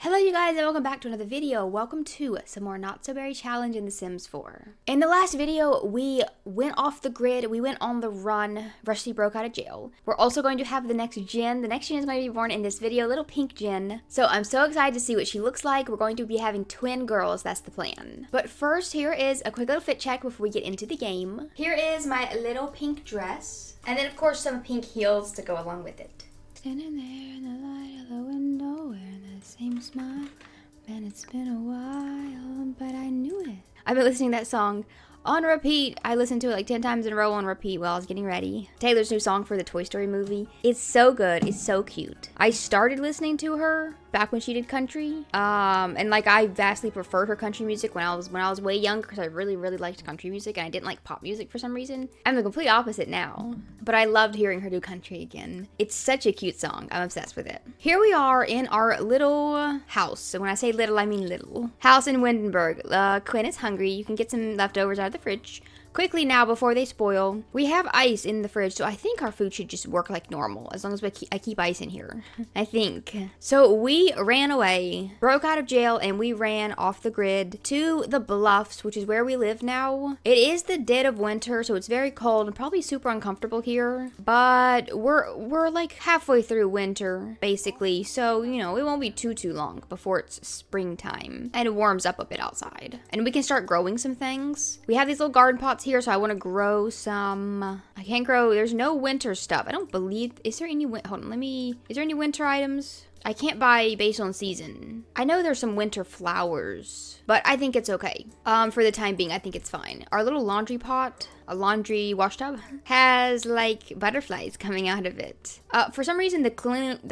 Hello you guys and welcome back to another video. Welcome to some more Not So Berry Challenge in The Sims 4. In the last video, we went off the grid, we went on the run, Rusty broke out of jail. We're also going to have the next gen. The next gen is going to be born in this video, little pink gen. So I'm so excited to see what she looks like. We're going to be having twin girls, that's the plan. But first, here is a quick little fit check before we get into the game. Here is my little pink dress. And then of course some pink heels to go along with it. Standing there in the light of the window, wearing the same smile. Man, it's been a while, but I knew it. I've been listening to that song on repeat. I listened to it like 10 times in a row on repeat while I was getting ready. Taylor's new song for the Toy Story movie. It's so good. It's so cute. I started listening to her back when she did country. And like I vastly preferred her country music when I was way younger because I really liked country music and I didn't like pop music for some reason. I'm the complete opposite now. But I loved hearing her do country again. It's such a cute song. I'm obsessed with it. Here we are in our little house. So when I say little, I mean little. House in Windenburg. Quinn is hungry. You can get some leftovers out of the fridge. Quickly now before they spoil. We have ice in the fridge, so I think our food should just work like normal as long as I keep ice in here. I think. So we ran away, broke out of jail, and we ran off the grid to the bluffs, which is where we live now. It is the dead of winter, so it's very cold and probably super uncomfortable here. But we're like halfway through winter, basically. So, you know, it won't be too long before it's springtime. And it warms up a bit outside. And we can start growing some things. We have these little garden pots here, so I want to grow some. I can't grow. There's no winter stuff. I don't believe. Is there any? Hold on. Is there any winter items? I can't buy based on season. I know there's some winter flowers, but I think it's okay. For the time being, I think it's fine. Our little laundry pot, a laundry wash tub, has like butterflies coming out of it. For some reason, the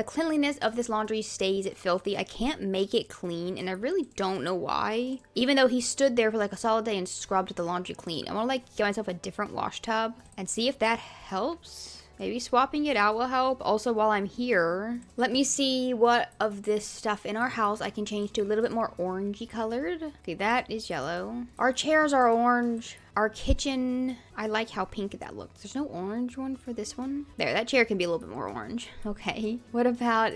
cleanliness of this laundry stays filthy. I can't make it clean, and I really don't know why. Even though he stood there for like a solid day and scrubbed the laundry clean. I want to like get myself a different wash tub and see if that helps. Maybe swapping it out will help. Also, while I'm here, let me see what of this stuff in our house I can change to a little bit more orangey colored. Okay, that is yellow. Our chairs are orange. Our kitchen, I like how pink that looks. There's no orange one for this one. There, that chair can be a little bit more orange. Okay. What about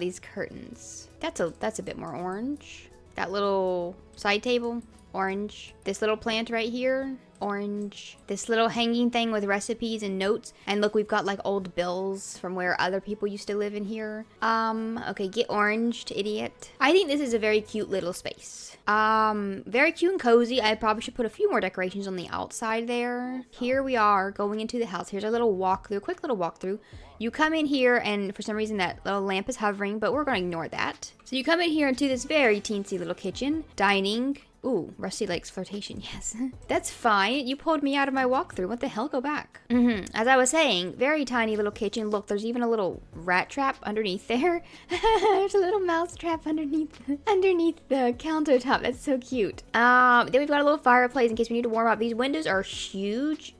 these curtains? That's a bit more orange. That little side table, orange. This little plant right here, orange. This little hanging thing with recipes and notes. And look, we've got like old bills from where other people used to live in here. Okay, get oranged, idiot. I think this is a very cute little space. Very cute and cozy. I probably should put a few more decorations on the outside there. Here we are going into the house. Here's our little walkthrough, quick little walkthrough. You come in here and for some reason that little lamp is hovering, but we're going to ignore that. So you come in here into this very teensy little kitchen, dining. Ooh, Rusty likes flirtation, yes. That's fine. You pulled me out of my walkthrough. What the hell? Go back. As I was saying, very tiny little kitchen. Look, there's even a little rat trap underneath there. There's a little mouse trap underneath the countertop. That's so cute. Then we've got a little fireplace in case we need to warm up. These windows are huge.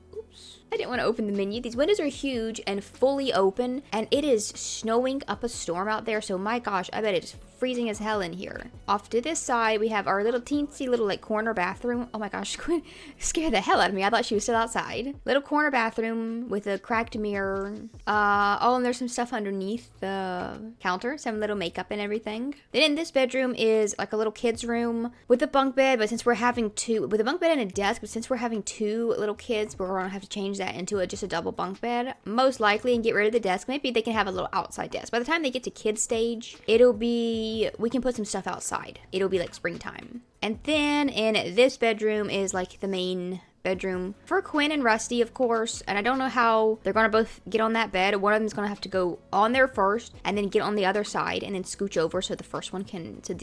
I didn't want to open the menu. These windows are huge and fully open, and it is snowing up a storm out there, so my gosh, I bet it's freezing as hell in here. Off to this side, we have our little teensy little like corner bathroom. Oh my gosh, Quinn scared the hell out of me. I thought she was still outside. Little corner bathroom with a cracked mirror. Oh, and there's some stuff underneath the counter, some little makeup and everything. Then in this bedroom is like a little kid's room with a bunk bed, but since we're having with a bunk bed and a desk, but since we're having two little kids, we're gonna have to change that into just a double bunk bed, most likely, and get rid of the desk. Maybe they can have a little outside desk. By the time they get to kids stage, we can put some stuff outside. It'll be like springtime. And then in this bedroom is like the main bedroom for Quinn and Rusty, of course. And I don't know how they're gonna both get on that bed. One of them's gonna have to go on there first and then get on the other side and then scooch over so the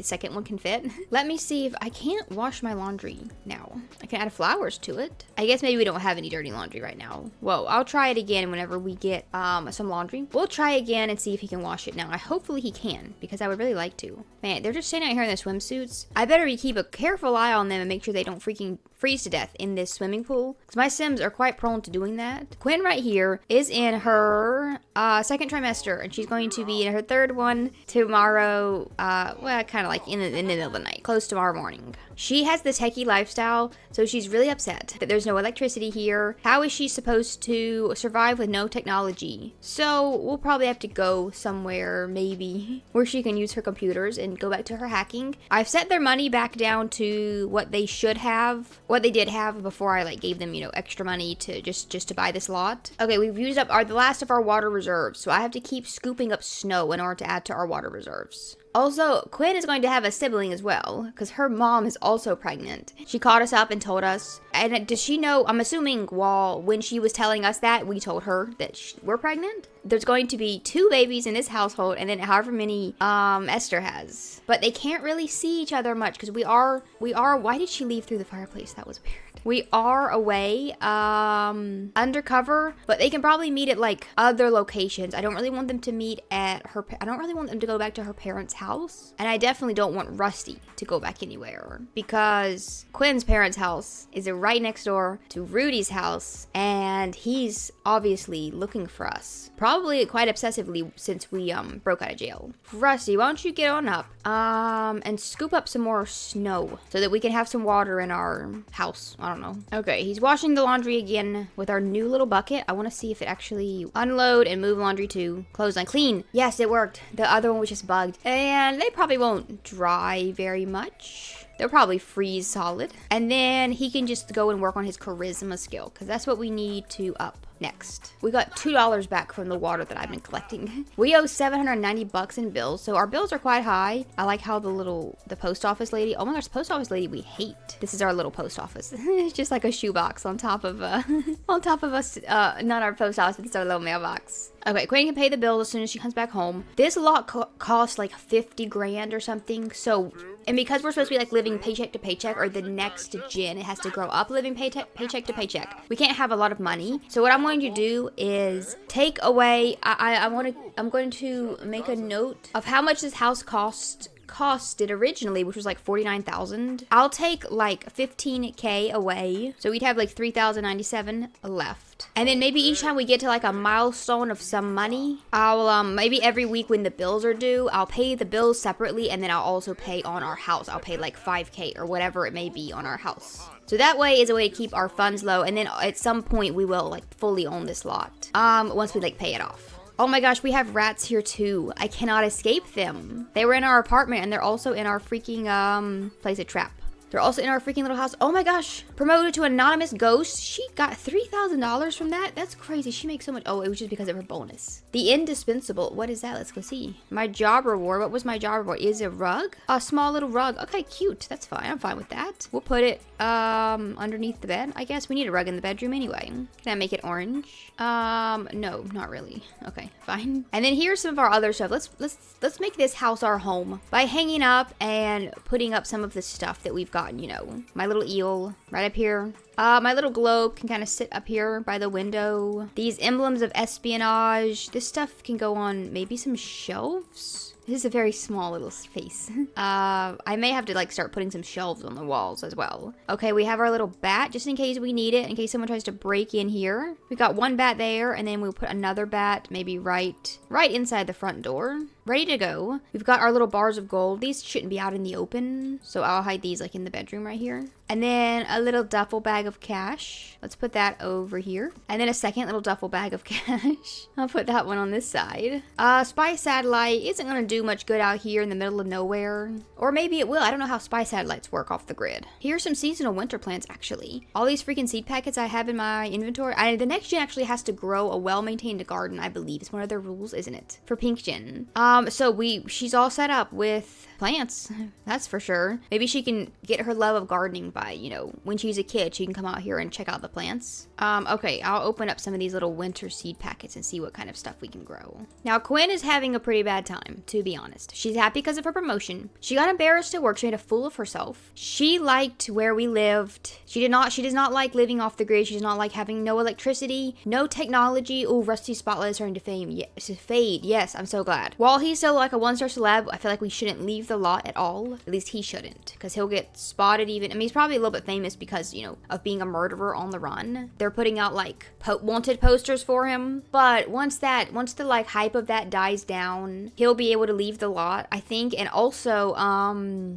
second one can fit. Let me see if I can't wash my laundry now. I can add flowers to it. I guess maybe we don't have any dirty laundry right now. Whoa, I'll try it again whenever we get some laundry. We'll try again and see if he can wash it now. Hopefully he can, because I would really like to. Man, they're just standing out here in their swimsuits. I better keep a careful eye on them and make sure they don't freak freeze to death in this swimming pool, because my Sims are quite prone to doing that. Quinn right here is in her second trimester, and she's going to be in her third one tomorrow, well, kind of like in the middle of the night, close tomorrow morning. She has the techie lifestyle, so she's really upset that there's no electricity here. How is she supposed to survive with no technology? So we'll probably have to go somewhere, maybe, where she can use her computers and go back to her hacking. I've set their money back down to what they should have, what they did have before I like gave them, you know, extra money to just to buy this lot. Okay, we've used up the last of our water reserves, so I have to keep scooping up snow in order to add to our water reserves. Also, Quinn is going to have a sibling as well, because her mom is also pregnant. She called us up and told us, and does she know, I'm assuming when she was telling us that, we told her that we're pregnant? There's going to be 2 babies in this household, and then however many Esther has. But they can't really see each other much, because we are, why did she leave through the fireplace? That was weird. We are away, undercover, but they can probably meet at like other locations. I don't really want them to meet at I don't really want them to go back to her parents' house. And I definitely don't want Rusty to go back anywhere, because Quinn's parents' house is right next door to Rudy's house, and he's obviously looking for us. Probably quite obsessively since we broke out of jail. Rusty, why don't you get on up and scoop up some more snow so that we can have some water in our house. I don't know. Okay, he's washing the laundry again with our new little bucket. I want to see if it actually unload and move laundry to clothesline. Clean. Yes, it worked. The other one was just bugged. And they probably won't dry very much. They'll probably freeze solid. And then he can just go and work on his charisma skill, because that's what we need to up next. We got $2 back from the water that I've been collecting. We owe $790 in bills, so our bills are quite high. I like how the post office lady, oh my gosh, post office lady we hate. This is our little post office. It's just like a shoebox on top of us, not our post office, it's our little mailbox. Okay, Quinn can pay the bill as soon as she comes back home. This lot costs like 50 grand or something. So, and because we're supposed to be like living paycheck to paycheck, or the next gen, it has to grow up living paycheck to paycheck. We can't have a lot of money. So what I'm going to do is take away, I'm going to make a note of how much this house costed originally, which was like $49,000. I'll take like $15K away, so we'd have like $3,097 left. And then maybe each time we get to like a milestone of some money, I'll maybe every week when the bills are due, I'll pay the bills separately, and then I'll also pay on our house. I'll pay like 5K or whatever it may be on our house. So that way is a way to keep our funds low, and then at some point we will like fully own this lot once we like pay it off. Oh my gosh, we have rats here too. I cannot escape them. They were in our apartment, and they're also in our freaking place of trap. They're also in our freaking little house. Oh my gosh. Promoted to anonymous ghost. She got $3,000 from that. That's crazy. She makes so much. Oh, it was just because of her bonus. The indispensable. What is that? Let's go see. My job reward. What was my job reward? Is it a rug? A small little rug. Okay, cute. That's fine. I'm fine with that. We'll put it underneath the bed. I guess we need a rug in the bedroom anyway. Can I make it orange? No, not really. Okay, fine. And then here's some of our other stuff. Let's make this house our home by hanging up and putting up some of the stuff that we've got. You know, my little eel right up here. My little globe can kind of sit up here by the window. These emblems of espionage. This stuff can go on maybe some shelves. This is a very small little space. I may have to like start putting some shelves on the walls as well. Okay, we have our little bat just in case we need it, in case someone tries to break in here. We've got one bat there, and then we'll put another bat maybe right inside the front door. Ready to go. We've got our little bars of gold. These shouldn't be out in the open, so I'll hide these like in the bedroom right here. And then a little duffel bag of cash. Let's put that over here. And then a second little duffel bag of cash. I'll put that one on this side. Spy satellite isn't going to do much good out here in the middle of nowhere. Or maybe it will. I don't know how spy satellites work off the grid. Here's some seasonal winter plants, actually. All these freaking seed packets I have in my inventory. The next gen actually has to grow a well-maintained garden, I believe. It's one of their rules, isn't it? For pink gen. So she's all set up with plants. That's for sure. Maybe she can get her love of gardening by, you know, when she's a kid, she can come out here and check out the plants. Okay, I'll open up some of these little winter seed packets and see what kind of stuff we can grow. Now, Quinn is having a pretty bad time, to be honest. She's happy because of her promotion. She got embarrassed at work. She made a fool of herself. She liked where we lived. She does not like living off the grid. She does not like having no electricity, no technology. Oh, Rusty's spotlight is starting to fade. Yes, I'm so glad. While he's still like a 1-star celeb, I feel like we shouldn't leave the lot at all. At least he shouldn't, because he'll get spotted even. I mean, he's probably a little bit famous because, you know, of being a murderer on the run. They're putting out like wanted posters for him. But once the like hype of that dies down, he'll be able to leave the lot, I think. And also,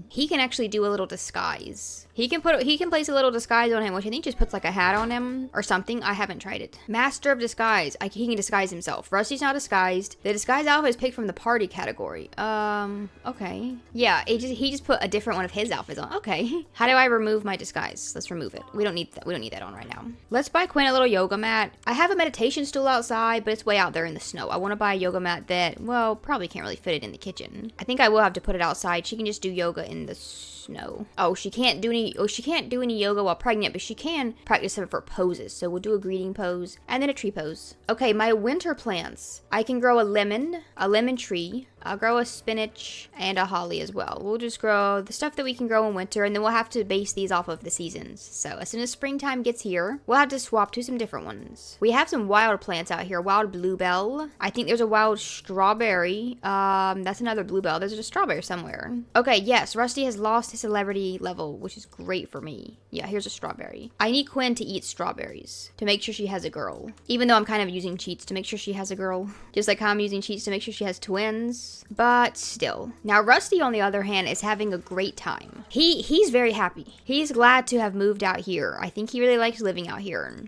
he can actually do a little disguise. He can place a little disguise on him, which I think just puts like a hat on him or something. I haven't tried it. Master of disguise. He can disguise himself. Rusty's not disguised. The disguise outfit is picked from the party category. Okay. Yeah, he just put a different one of his outfits on. Okay. How do I remove my disguise? Let's remove it. We don't need that on right now. Let's buy Quinn a little yoga mat. I have a meditation stool outside, but it's way out there in the snow. I want to buy a yoga mat that, well, probably can't really fit it in the kitchen. I think I will have to put it outside. She can just do yoga in the snow. Oh, she can't do any yoga while pregnant, but she can practice some of her poses. So we'll do a greeting pose and then a tree pose. Okay, my winter plants. I can grow a lemon tree. I'll grow a spinach and a holly as well. We'll just grow the stuff that we can grow in winter, and then we'll have to base these off of the seasons. So as soon as springtime gets here, we'll have to swap to some different ones. We have some wild plants out here. Wild bluebell. I think there's a wild strawberry. That's another bluebell. There's a strawberry somewhere. Okay, yes, Rusty has lost his celebrity level, which is great for me. Yeah, here's a strawberry. I need Quinn to eat strawberries to make sure she has a girl. Even though I'm kind of using cheats to make sure she has a girl. Just like how I'm using cheats to make sure she has twins. But still. Now, Rusty, on the other hand, is having a great time. He's very happy. He's glad to have moved out here. I think he really likes living out here.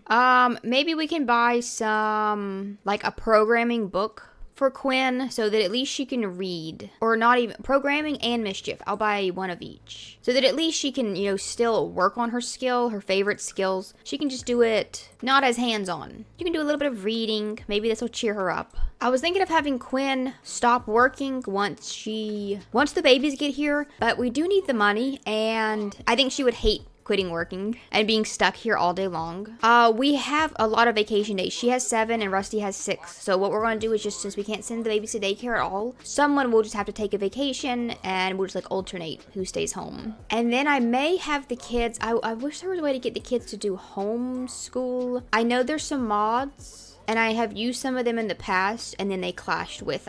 Maybe we can buy some, like, a programming book for Quinn so that at least she can read. Or not even programming and mischief. I'll buy one of each. So that at least she can, you know, still work on her skill, her favorite skills. She can just do it not as hands-on. You can do a little bit of reading. Maybe this will cheer her up. I was thinking of having Quinn stop working once the babies get here, but we do need the money, and I think she would hate quitting working and being stuck here all day long. We have a lot of vacation days. She has 7 and Rusty has 6. So what we're going to do is just, since we can't send the babies to daycare at all, someone will just have to take a vacation and we'll just like alternate who stays home. And then I may have the kids, I wish there was a way to get the kids to do homeschool. I know there's some mods, and I have used some of them in the past, and then they clashed with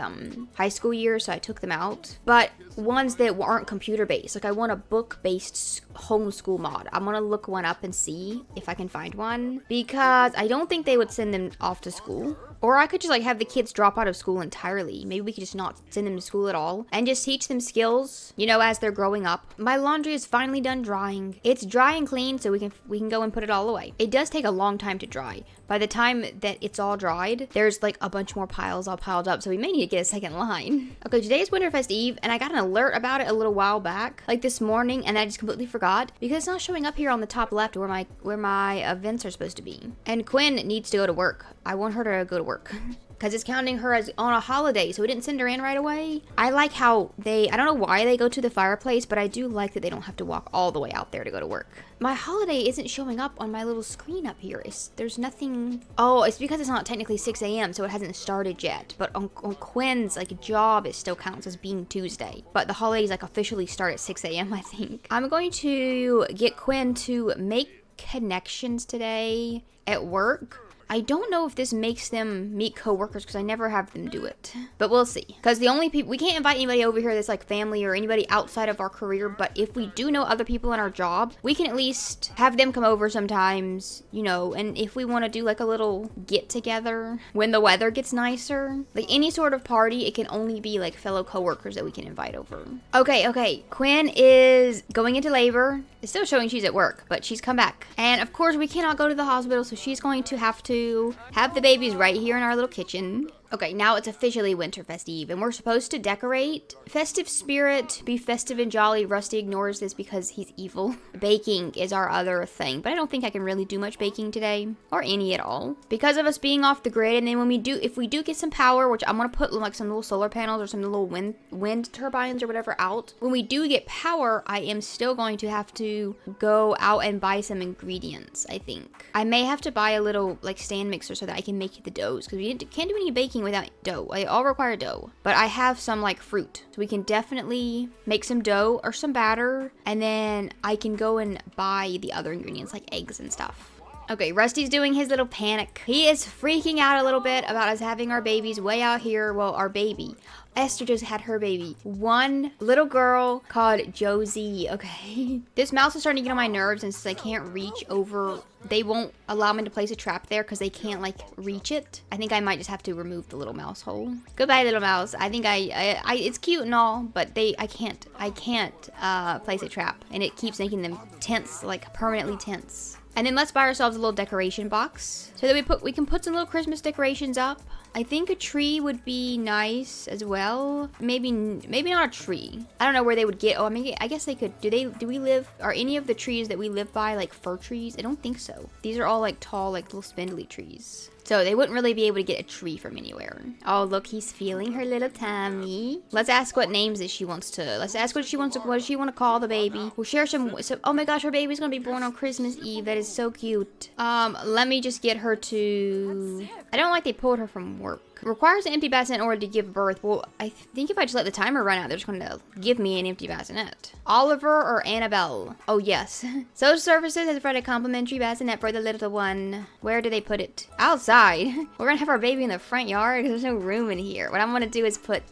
high school years, so I took them out. But ones that weren't computer-based. Like, I want a book-based homeschool mod. I'm gonna look one up and see if I can find one, because I don't think they would send them off to school. Or I could just like have the kids drop out of school entirely. Maybe we could just not send them to school at all and just teach them skills, you know, as they're growing up. My laundry is finally done drying. It's dry and clean, so we can go and put it all away. It does take a long time to dry. By the time that it's all dried, there's like a bunch more piles all piled up, so we may need to get a second line. Okay, today is Winterfest Eve, and I got an alert about it a little while back, like this morning, and I just completely forgot because it's not showing up here on the top left where my events are supposed to be. And Quinn needs to go to work. I want her to go to work. Because it's counting her as on a holiday, so we didn't send her in right away. I like how I don't know why they go to the fireplace, but I do like that they don't have to walk all the way out there to go to work. My holiday isn't showing up on my little screen up here. There's nothing. Oh, it's because it's not technically 6 a.m., so it hasn't started yet. But on Quinn's like job, it still counts as being Tuesday. But the holidays like officially start at 6 a.m., I think. I'm going to get Quinn to make connections today at work. I don't know if this makes them meet coworkers because I never have them do it. But we'll see. Because the only people, we can't invite anybody over here that's like family or anybody outside of our career. But if we do know other people in our job, we can at least have them come over sometimes, you know. And if we want to do like a little get together when the weather gets nicer, like any sort of party, it can only be like fellow coworkers that we can invite over. Okay. Quinn is going into labor. It's still showing she's at work, but she's come back. And of course we cannot go to the hospital, so she's going to have the babies right here in our little kitchen. Okay, now it's officially Winterfest Eve, and we're supposed to decorate. Festive spirit, be festive and jolly. Rusty ignores this because he's evil. Baking is our other thing, but I don't think I can really do much baking today, or any at all, because of us being off the grid. And then if we do get some power, which I'm gonna put like some little solar panels or some little wind turbines or whatever out. When we do get power, I am still going to have to go out and buy some ingredients. I think I may have to buy a little like stand mixer so that I can make the doughs, because we can't do any baking without dough. They all require dough, but I have some like fruit, so we can definitely make some dough or some batter, and then I can go and buy the other ingredients like eggs and stuff. Okay, Rusty's doing his little panic. He is freaking out a little bit about us having our babies way out here. Well, our baby. Esther just had her baby. One little girl called Josie. Okay. This mouse is starting to get on my nerves, and since I can't reach over, they won't allow me to place a trap there because they can't like reach it. I think I might just have to remove the little mouse hole. Goodbye, little mouse. I think it's cute and all, but I can't place a trap, and it keeps making them tense, like permanently tense. And then let's buy ourselves a little decoration box so that we can put some little Christmas decorations up. I think a tree would be nice as well. Maybe not a tree. I don't know where they would get. Oh, I mean, I guess they could. Are any of the trees that we live by like fir trees? I don't think so. These are all like tall, like little spindly trees. So they wouldn't really be able to get a tree from anywhere. Oh, look, he's feeling her little tummy. Let's ask what names that she wants to. Let's ask what does she want to call the baby. We'll share some. Oh my gosh, her baby's gonna be born on Christmas Eve. That is so cute. Let me just get her to. I don't like they pulled her from work. Requires an empty bassinet in order to give birth. Well, I think if I just let the timer run out, they're just going to give me an empty bassinet. Oliver or Annabelle? Oh, yes. Social Services has provided a complimentary bassinet for the little one. Where do they put it? Outside. We're going to have our baby in the front yard. There's no room in here. What I'm going to do is put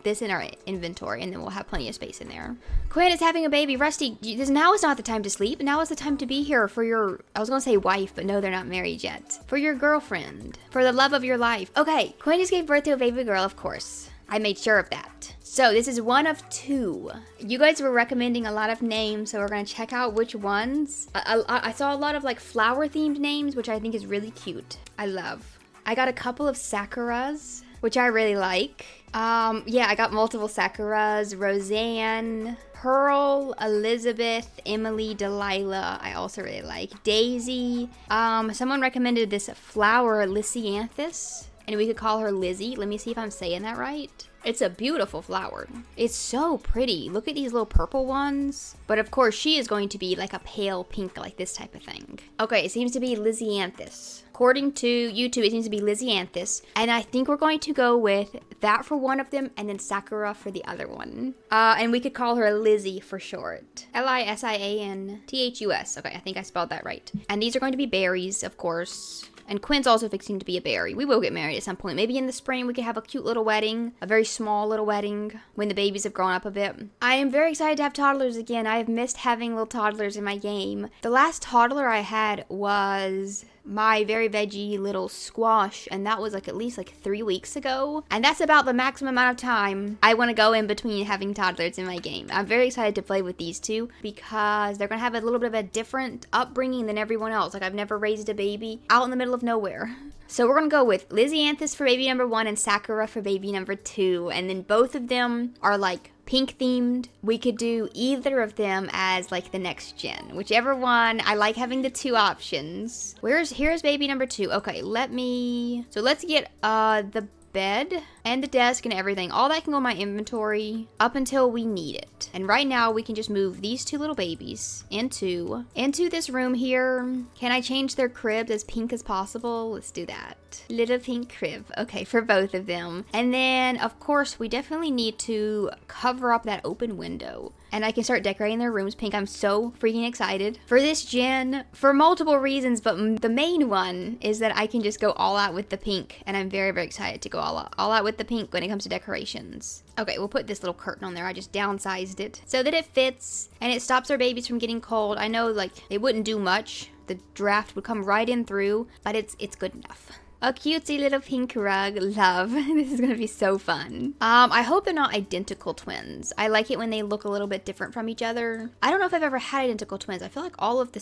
this in our inventory, and then we'll have plenty of space in there. Quinn is having a baby. Rusty, now is not the time to sleep. Now is the time to be here for your, I was going to say wife, but no, they're not married yet. For your girlfriend. For the love of your life. Okay. Quinn just gave birth to a baby girl, of course. I made sure of that. So this is one of two. You guys were recommending a lot of names, so we're gonna check out which ones. I saw a lot of like flower themed names, which I think is really cute. I love. I got a couple of Sakuras, which I really like. Yeah, I got multiple Sakuras. Roseanne, Pearl, Elizabeth, Emily, Delilah, I also really like. Daisy. Someone recommended this flower, Lysianthus. And we could call her Lizzie. Let me see if I'm saying that right. It's a beautiful flower. It's so pretty. Look at these little purple ones. But of course, she is going to be like a pale pink, like this type of thing. Okay, it seems to be Lysianthus. According to YouTube, it seems to be Lysianthus. And I think we're going to go with that for one of them and then Sakura for the other one. And we could call her Lizzie for short. Lisianthus. Okay, I think I spelled that right. And these are going to be berries, of course. And Quinn's also fixing to be a berry. We will get married at some point. Maybe in the spring we could have a cute little wedding. A very small little wedding when the babies have grown up a bit. I am very excited to have toddlers again. I have missed having little toddlers in my game. The last toddler I had was my very veggie little squash, and that was like at least like 3 weeks ago. And that's about the maximum amount of time I want to go in between having toddlers in my game. I'm very excited to play with these two because they're gonna have a little bit of a different upbringing than everyone else. Like I've never raised a baby out in the middle of nowhere. So we're gonna go with Lysianthus for baby number 1 and Sakura for baby number 2. And then both of them are like pink themed. We could do either of them as like the next gen, whichever one. I like having the two options. Here's baby number 2. Okay, let's get the bed and the desk and everything. All that can go in my inventory up until we need it. And right now we can just move these two little babies into this room here. Can I change their cribs as pink as possible? Let's do that. Little pink crib. Okay, for both of them. And then of course we definitely need to cover up that open window. And I can start decorating their rooms pink. I'm so freaking excited for this gen for multiple reasons, but the main one is that I can just go all out with the pink, and I'm very, very excited to go all out with the pink when it comes to decorations. Okay, we'll put this little curtain on there. I just downsized it so that it fits and it stops our babies from getting cold. I know like it wouldn't do much. The draft would come right in through, but it's good enough. A cutesy little pink rug. Love. This is gonna be so fun. I hope they're not identical twins. I like it when they look a little bit different from each other. I don't know if I've ever had identical twins. I feel like all of the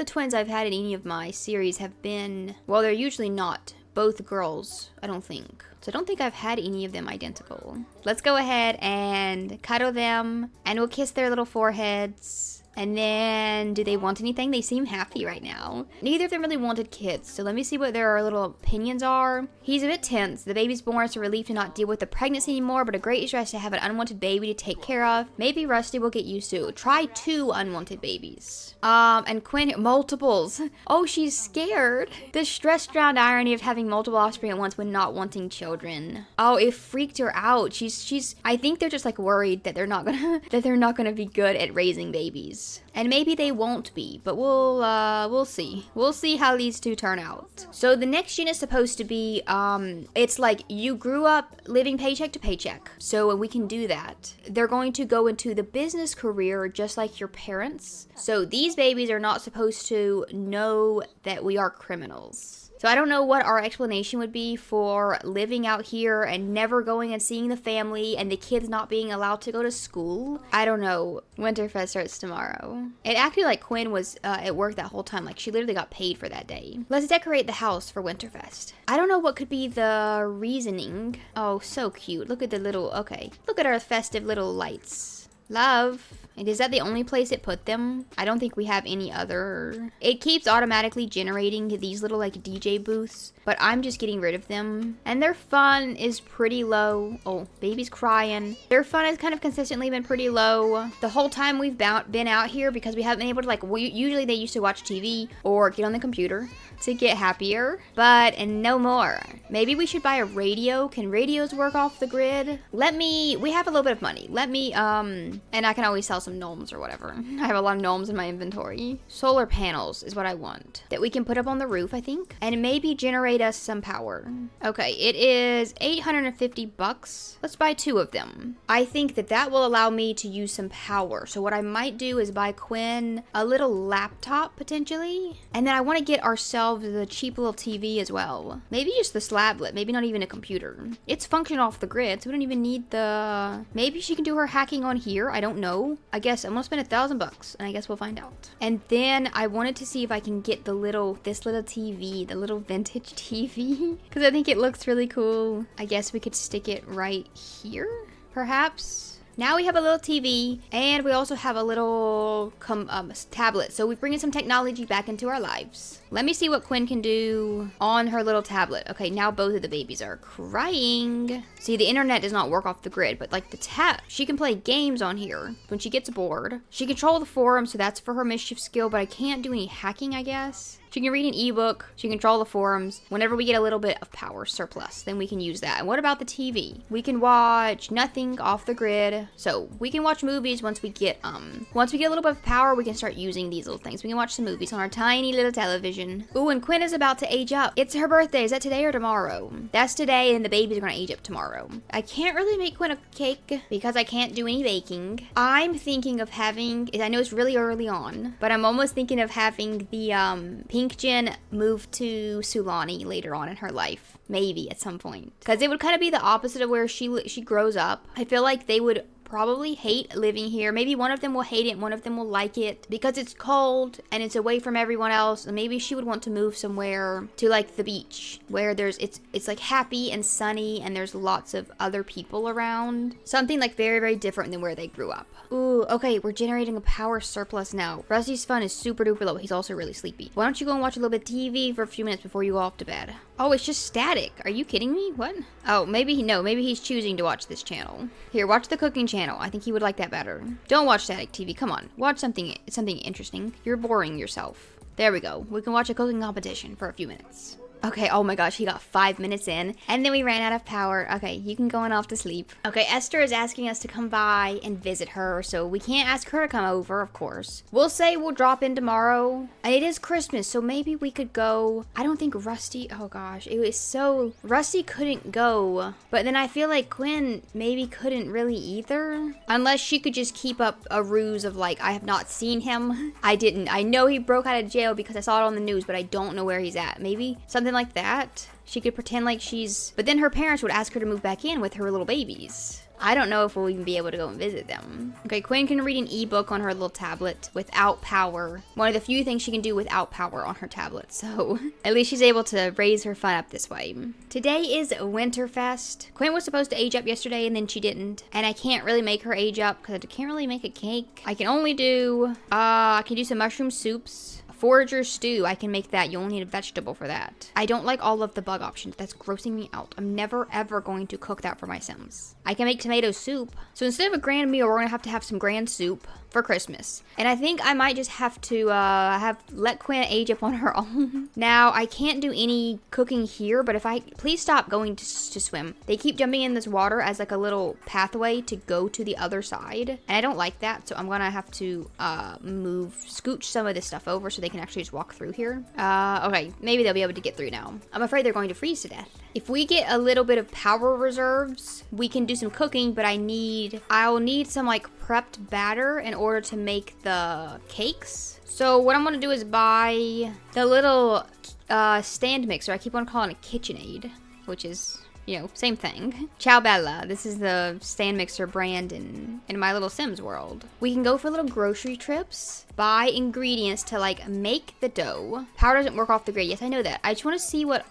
twins I've had in any of my series have been, well, they're usually not both girls, I don't think. So I don't think I've had any of them identical. Let's go ahead and cuddle them, and we'll kiss their little foreheads. And then, do they want anything? They seem happy right now. Neither of them really wanted kids, so let me see what their little opinions are. He's a bit tense. The baby's born. It's a relief to not deal with the pregnancy anymore, but a great stress to have an unwanted baby to take care of. Maybe Rusty will get used to. Try 2 unwanted babies. And Quinn, multiples. Oh, she's scared. The stress-drowned irony of having multiple offspring at once when not wanting children. Oh, it freaked her out. I think they're just like worried that they're not gonna be good at raising babies. babies. And maybe they won't be, but we'll see. We'll see how these two turn out. So the next gen is supposed to be, it's like you grew up living paycheck to paycheck. So we can do that. They're going to go into the business career just like your parents. So these babies are not supposed to know that we are criminals. So I don't know what our explanation would be for living out here and never going and seeing the family and the kids not being allowed to go to school. I don't know. Winterfest starts tomorrow. It acted like Quinn was at work that whole time. Like she literally got paid for that day. Let's decorate the house for Winterfest. I don't know what could be the reasoning. Oh, so cute. Look at the little, okay. Look at our festive little lights. Love. And is that the only place it put them? I don't think we have any other. It keeps automatically generating these little like DJ booths, but I'm just getting rid of them. And their fun is pretty low. Oh, baby's crying. Their fun has kind of consistently been pretty low the whole time we've been out here because we haven't been able to like, usually they used to watch TV or get on the computer to get happier, and no more. Maybe we should buy a radio. Can radios work off the grid? We have a little bit of money. And I can always sell some gnomes or whatever. I have a lot of gnomes in my inventory. Solar panels is what I want that we can put up on the roof, I think, and maybe generate us some power. Okay, it is 850 bucks. Let's buy 2 of them. I think that will allow me to use some power. So what I might do is buy Quinn a little laptop potentially, and then I want to get ourselves the cheap little TV as well. Maybe just the slablet, maybe not even a computer. It's functioning off the grid, so we don't even need the... Maybe she can do her hacking on here, I don't know. I guess I'm gonna spend $1,000 and I guess we'll find out. And then I wanted to see if I can get this little TV, the little vintage TV, because I think it looks really cool. I guess we could stick it right here, perhaps. Now we have a little TV, and we also have a little tablet. So we're bringing some technology back into our lives. Let me see what Quinn can do on her little tablet. Okay, now both of the babies are crying. See, the internet does not work off the grid, but like she can play games on here when she gets bored. She controls the forum, so that's for her mischief skill, but I can't do any hacking, I guess. She can read an ebook, she can control the forums. Whenever we get a little bit of power surplus, then we can use that. And what about the TV? We can watch nothing off the grid. So we can watch movies once we get a little bit of power, we can start using these little things. We can watch some movies on our tiny little television. Ooh, and Quinn is about to age up. It's her birthday. Is that today or tomorrow? That's today, and the babies are gonna age up tomorrow. I can't really make Quinn a cake because I can't do any baking. I'm thinking of having, I know it's really early on, but I'm almost thinking of having the Pink Gen move to Sulani later on in her life, maybe at some point, because it would kind of be the opposite of where she grows up. I feel like they would probably hate living here. Maybe one of them will hate it, one of them will like it because it's cold and it's away from everyone else. And maybe she would want to move somewhere to like the beach where it's like happy and sunny and there's lots of other people around. Something like very, very different than where they grew up. Ooh, okay, we're generating a power surplus now. Rusty's fun is super duper low. He's also really sleepy. Why don't you go and watch a little bit of TV for a few minutes before you go off to bed? Oh, it's just static. Are you kidding me? What? Oh, maybe he's choosing to watch this channel. Here, watch the cooking channel. I think he would like that better. Don't watch static TV. Come on. Watch something interesting. You're boring yourself. There we go. We can watch a cooking competition for a few minutes. Okay, oh my gosh, he got 5 minutes in, and then we ran out of power. Okay, you can go on off to sleep. Okay, Esther is asking us to come by and visit her, so we can't ask her to come over, of course. We'll say we'll drop in tomorrow, and it is Christmas, so maybe we could go. I don't think Rusty, oh gosh, Rusty couldn't go, but then I feel like Quinn maybe couldn't really either, unless she could just keep up a ruse of like, I have not seen him. I know he broke out of jail because I saw it on the news, but I don't know where he's at. Maybe something like that. She could pretend like but then her parents would ask her to move back in with her little babies. I don't know if we'll even be able to go and visit them. Okay, Quinn can read an ebook on her little tablet without power. One of the few things she can do without power on her tablet. So at least she's able to raise her fun up this way. Today is Winterfest. Quinn was supposed to age up yesterday and then she didn't. And I can't really make her age up because I can't really make a cake. I can only do, I can do some mushroom soups Forager stew, I can make that. You only need a vegetable for that. I don't like all of the bug options. That's grossing me out. I'm never ever going to cook that for my Sims. I can make tomato soup. So instead of a grand meal, we're gonna have some grand soup for Christmas. And I think I might just have to let Quinn age up on her own. Now, I can't do any cooking here, but please stop going to swim. They keep jumping in this water as like a little pathway to go to the other side. And I don't like that, so I'm gonna have to scooch some of this stuff over so they can actually just walk through here. Okay, maybe they'll be able to get through now. I'm afraid they're going to freeze to death. If we get a little bit of power reserves, we can do some cooking, but I'll need some like prepped batter in order to make the cakes. So what I'm gonna do is buy the little stand mixer. I keep on calling it KitchenAid, which is, you know, same thing. Ciao Bella. This is the stand mixer brand in my little Sims world. We can go for little grocery trips, buy ingredients to like make the dough. Power doesn't work off the grid. Yes, I know that. I just want to see what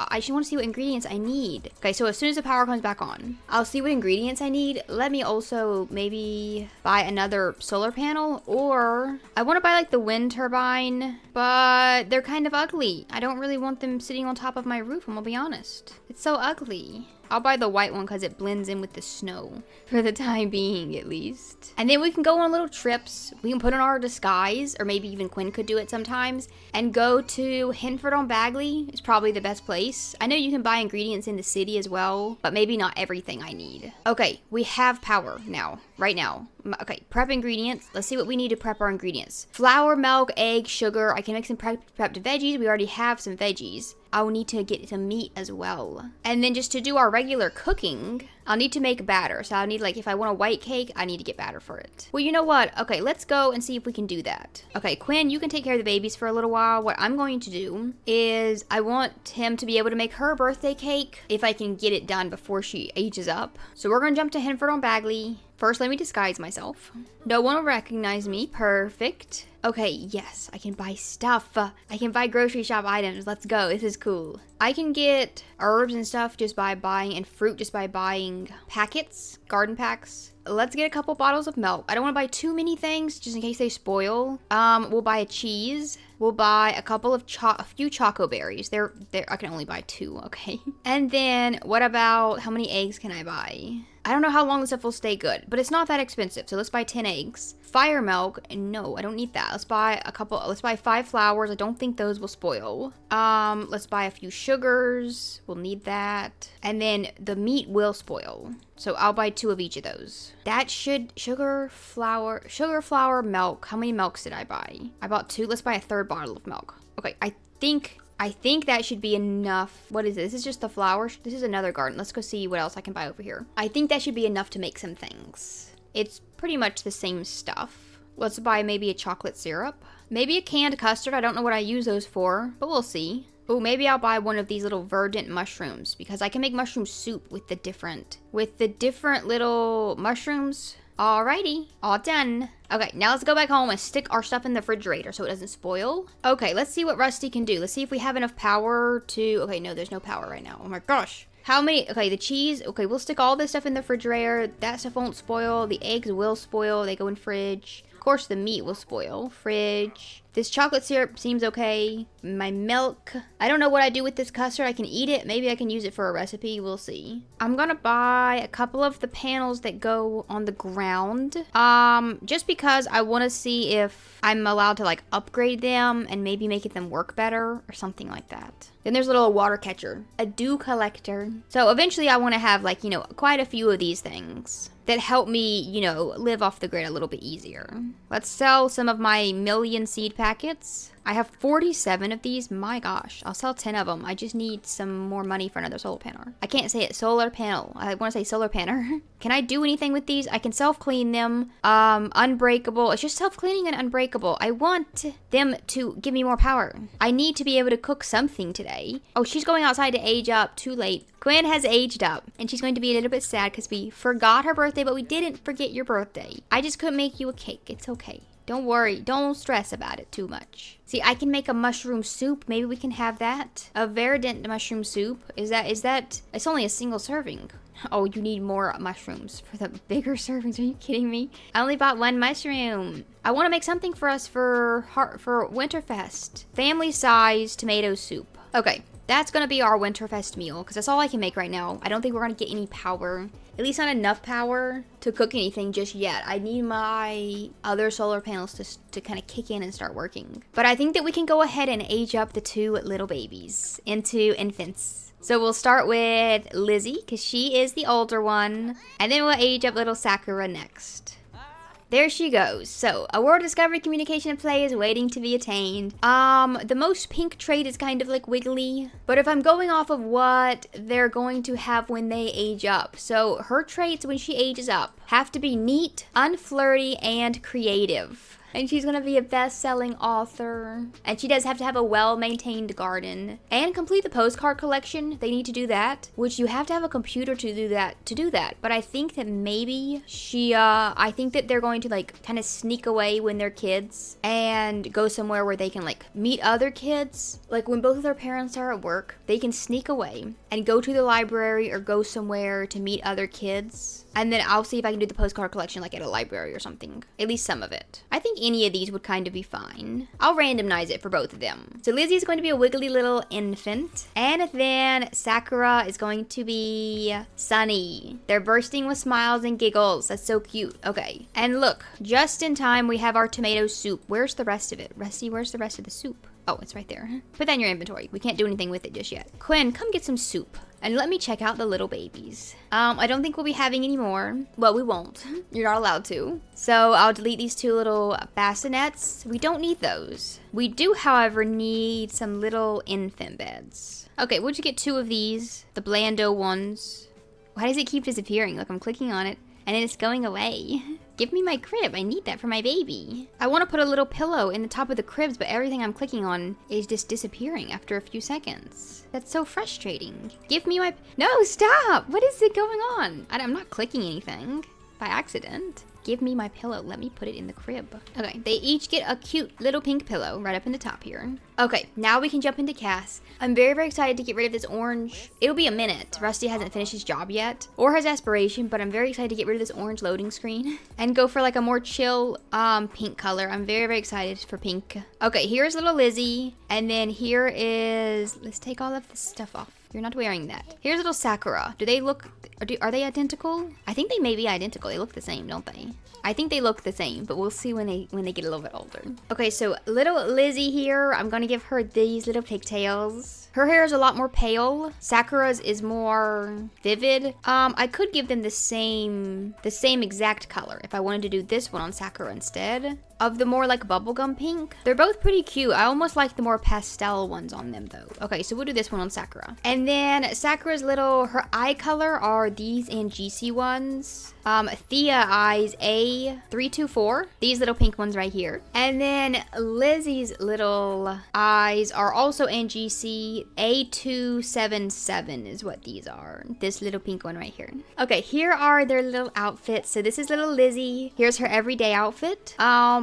ingredients I need. Okay, so as soon as the power comes back on, I'll see what ingredients I need. Let me also maybe buy another solar panel, or I want to buy like the wind turbine, but they're kind of ugly. I don't really want them sitting on top of my roof, I'm gonna be honest. It's so ugly. I'll buy the white one because it blends in with the snow for the time being, at least. And then we can go on little trips. We can put on our disguise, or maybe even Quinn could do it sometimes, and go to Henford-on-Bagley. It's probably the best place. I know you can buy ingredients in the city as well, but maybe not everything I need. Okay, we have power now, right now. Okay, prep ingredients. Let's see what we need to prep our ingredients. Flour, milk, egg, sugar. I can make some prepped veggies. We already have some veggies. I'll need to get some meat as well. And then just to do our regular cooking, I'll need to make batter. So I'll need, like, if I want a white cake, I need to get batter for it. Well, you know what? Okay, let's go and see if we can do that. Okay, Quinn, you can take care of the babies for a little while. What I'm going to do is I want him to be able to make her birthday cake if I can get it done before she ages up. So we're going to jump to Henford-on-Bagley. First, let me disguise myself. No one will recognize me. Perfect. Okay, yes, I can buy stuff. I can buy grocery shop items. Let's go. This is cool. I can get herbs and stuff just by buying, and fruit just by buying packets, garden packs. Let's get a couple bottles of milk. I don't want to buy too many things just in case they spoil. We'll buy a cheese. We'll buy a few choco berries. I can only buy 2, okay? And then what about, how many eggs can I buy? I don't know how long this stuff will stay good, but it's not that expensive. So let's buy 10 eggs. Fire milk, no, I don't need that. Let's buy 5 flowers. I don't think those will spoil. Let's buy a few sugars. We'll need that. And then the meat will spoil. So I'll buy 2 of each of those. That should, sugar, flour, milk. How many milks did I buy? I bought 2. Let's buy a 3rd bottle of milk. Okay, I think that should be enough. What is this? This is just the flour. This is another garden. Let's go see what else I can buy over here. I think that should be enough to make some things. It's pretty much the same stuff. Let's buy maybe a chocolate syrup. Maybe a canned custard. I don't know what I use those for, but we'll see. Oh, maybe I'll buy one of these little verdant mushrooms because I can make mushroom soup with the different little mushrooms. Alrighty, all done. Okay, now let's go back home and stick our stuff in the refrigerator so it doesn't spoil. Okay, let's see what Rusty can do. Let's see if we have enough power to... Okay, no, there's no power right now. Oh my gosh. How many... Okay, the cheese. Okay, we'll stick all this stuff in the refrigerator. That stuff won't spoil. The eggs will spoil. They go in fridge. Of course, the meat will spoil. Fridge. This chocolate syrup seems okay. My milk. I don't know what I do with this custard. I can eat it. Maybe I can use it for a recipe. We'll see. I'm gonna buy a couple of the panels that go on the ground. Just because I want to see if I'm allowed to like upgrade them and maybe make them work better or something like that. Then there's a little water catcher, a dew collector. So eventually I want to have like, you know, quite a few of these things that help me, you know, live off the grid a little bit easier. Let's sell some of my million seed packets. I have 47 of these. My gosh, I'll sell 10 of them. I just need some more money for another solar panel. I can't say it, solar panel. I want to say solar panel. Can I do anything with these? I can self-clean them. Unbreakable. It's just self-cleaning and unbreakable. I want them to give me more power. I need to be able to cook something today. Oh, she's going outside to age up. Too late. Quinn has aged up, and she's going to be a little bit sad because we forgot her birthday, but we didn't forget your birthday. I just couldn't make you a cake. It's okay. Don't worry. Don't stress about it too much. See, I can make a mushroom soup. Maybe we can have that. A verdant mushroom soup. Is that, it's only a single serving. Oh, you need more mushrooms for the bigger servings. Are you kidding me? I only bought 1 mushroom. I want to make something for us for Winterfest. Family size tomato soup. Okay, that's going to be our Winterfest meal because that's all I can make right now. I don't think we're going to get any power. At least not enough power to cook anything just yet. I need my other solar panels to kind of kick in and start working. But I think that we can go ahead and age up the 2 little babies into infants. So we'll start with Lizzie because she is the older one. And then we'll age up little Sakura next. There she goes. So, Aurora discovery, communication, and play is waiting to be attained. The most pink trait is kind of like wiggly. But if I'm going off of what they're going to have when they age up. So, her traits when she ages up have to be neat, unflirty, and creative. And she's gonna be a best-selling author. And she does have to have a well-maintained garden. And complete the postcard collection. They need to do that. Which you have to have a computer to do that. But I think that maybe I think that they're going to like kind of sneak away when they're kids. And go somewhere where they can like meet other kids. Like when both of their parents are at work. They can sneak away and go to the library or go somewhere to meet other kids. And then I'll see if I can do the postcard collection like at a library or something. At least some of it. I think any of these would kind of be fine. I'll randomize it for both of them. So Lizzie's going to be a wiggly little infant. And then Sakura is going to be Sunny. They're bursting with smiles and giggles. That's so cute. Okay. And look, just in time we have our tomato soup. Where's the rest of it? Rusty, where's the rest of the soup? Oh, it's right there. Put that in your inventory. We can't do anything with it just yet. Quinn, come get some soup. And let me check out the little babies. I don't think we'll be having any more. Well, we won't. You're not allowed to. So I'll delete these 2 little bassinets. We don't need those. We do, however, need some little infant beds. Okay, we'll just get 2 of these. The Blando ones. Why does it keep disappearing? Look, I'm clicking on it. And then it's going away. Give me my crib. I need that for my baby. I want to put a little pillow in the top of the cribs, but everything I'm clicking on is just disappearing after a few seconds. That's so frustrating. Give me my... No, stop! What is it going on? I'm not clicking anything by accident. Give me my pillow. Let me put it in the crib. Okay, they each get a cute little pink pillow right up in the top here. Okay, now we can jump into Cass. I'm very, very excited to get rid of this orange. It'll be a minute. Rusty hasn't finished his job yet, or his aspiration, but I'm very excited to get rid of this orange loading screen and go for like a more chill pink color. I'm very, very excited for pink. Okay, here's little Lizzie, and then here is... Let's take all of this stuff off. You're not wearing that. Here's little Sakura. Do they look... Are they identical? I think they may be identical. They look the same, don't they? I think they look the same, but we'll see when they get a little bit older. Okay, so little Lizzie here, I'm gonna give her these little pigtails. Her hair is a lot more pale. Sakura's is more vivid. I could give them the same exact color if I wanted to do this one on Sakura instead of the more like bubblegum pink. They're both pretty cute. I almost like the more pastel ones on them though. Okay, so we'll do this one on Sakura. And then Sakura's her eye color are these Angici ones. Thea eyes A324. These little pink ones right here. And then Lizzie's little eyes are also Angici A277 is what these are. This little pink one right here. Okay, here are their little outfits. So this is little Lizzie. Here's her everyday outfit.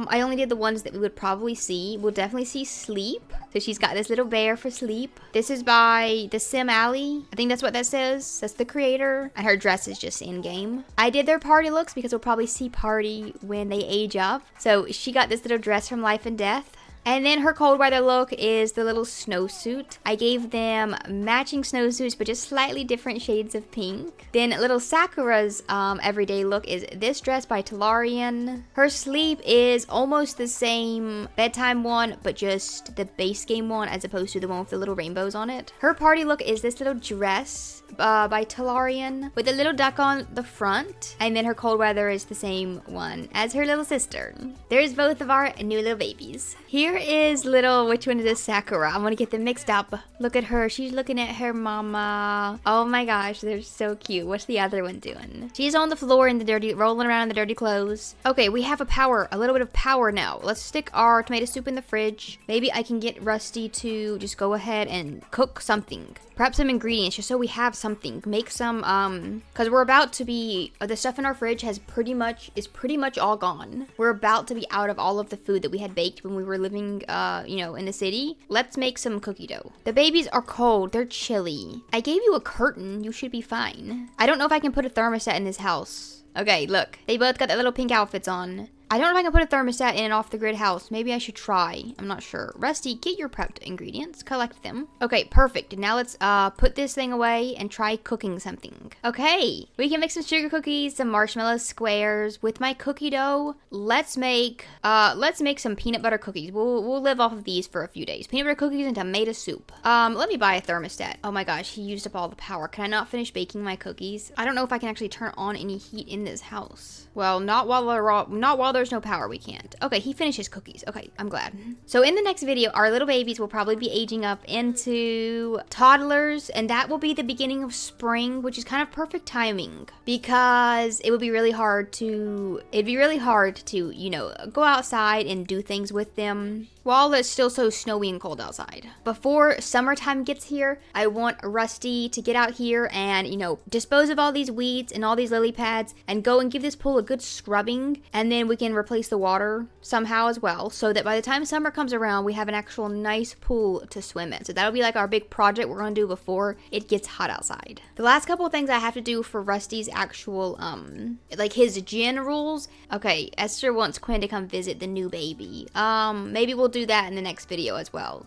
I only did the ones that we would probably see. We'll definitely see Sleep. So she's got this little bear for Sleep. This is by the Sim Alley. I think that's what that says. That's the creator. And her dress is just in-game. I did their party looks because we'll probably see Party when they age up. So she got this little dress from Life and Death. And then her cold weather look is the little snowsuit. I gave them matching snowsuits, but just slightly different shades of pink. Then little Sakura's everyday look is this dress by Talarian. Her Sleep is almost the same bedtime one, but just the base game one as opposed to the one with the little rainbows on it. Her party look is this little dress by Talarian with a little duck on the front. And then her cold weather is the same one as her little sister. There's both of our new little babies. Here is little, which one is this? Sakura. I'm gonna get them mixed up. Look at her. She's looking at her mama. Oh my gosh, they're so cute. What's the other one doing? She's on the floor in the dirty, rolling around in the dirty clothes. Okay, we have a little bit of power now. Let's stick our tomato soup in the fridge. Maybe I can get Rusty to just go ahead and cook something. prep some ingredients just so we have something. Make some, because we're about to be, the stuff in our fridge is pretty much all gone. We're about to be out of all of the food that we had baked when we were living, you know, in the city. Let's make some cookie dough. The babies are cold. They're chilly. I gave you a curtain. You should be fine. I don't know if I can put a thermostat in this house. Okay, look. They both got their little pink outfits on. I don't know if I can put a thermostat in an off-the-grid house. Maybe I should try. I'm not sure. Rusty, get your prepped ingredients. Collect them. Okay, perfect. Now let's put this thing away and try cooking something. Okay, we can make some sugar cookies, some marshmallow squares. With my cookie dough, let's make some peanut butter cookies. We'll live off of these for a few days. Peanut butter cookies and tomato soup. Let me buy a thermostat. Oh my gosh, he used up all the power. Can I not finish baking my cookies? I don't know if I can actually turn on any heat in this house. Well, not while there's no power, we can't. Okay, he finished his cookies. Okay, I'm glad. So in the next video, our little babies will probably be aging up into toddlers, and that will be the beginning of spring, which is kind of perfect timing because it would be really hard to, you know, go outside and do things with them while it's still so snowy and cold outside. Before summertime gets here, I want Rusty to get out here and, you know, dispose of all these weeds and all these lily pads and go and give this pool a good scrubbing, and then we can replace the water somehow as well, so that by the time summer comes around, we have an actual nice pool to swim in. So that'll be like our big project we're gonna do before it gets hot outside. The last couple of things I have to do for Rusty's actual, like his gin rules. Okay, Esther wants Quinn to come visit the new baby. Maybe we'll do that in the next video as well.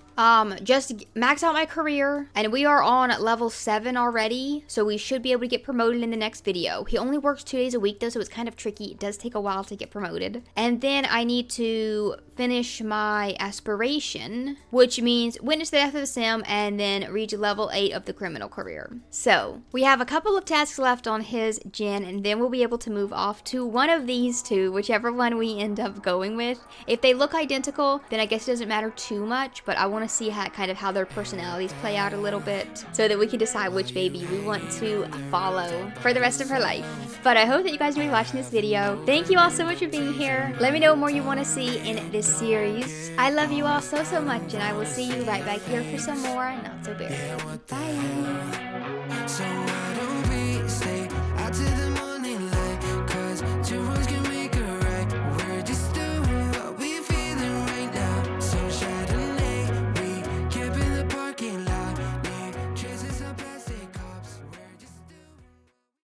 Just max out my career, and we are on level 7 already, so we should be able to get promoted in the next video. He only works 2 days a week though, so it's kind of tricky. It does take a while to get promoted. And then I need to finish my aspiration, which means witness the death of the sim and then reach level 8 of the criminal career. So we have a couple of tasks left on his gen, and then we'll be able to move off to one of these two, whichever one we end up going with. If they look identical, then I guess it doesn't matter too much, but I want to see how their personalities play out a little bit so that we can decide which baby we want to follow for the rest of her life. But I hope that you guys enjoyed watching this video. Thank you all so much for being here. Let me know what more you want to see in this series. I love you all so much, and I will see you right back here for some more Not So Berry. Bye.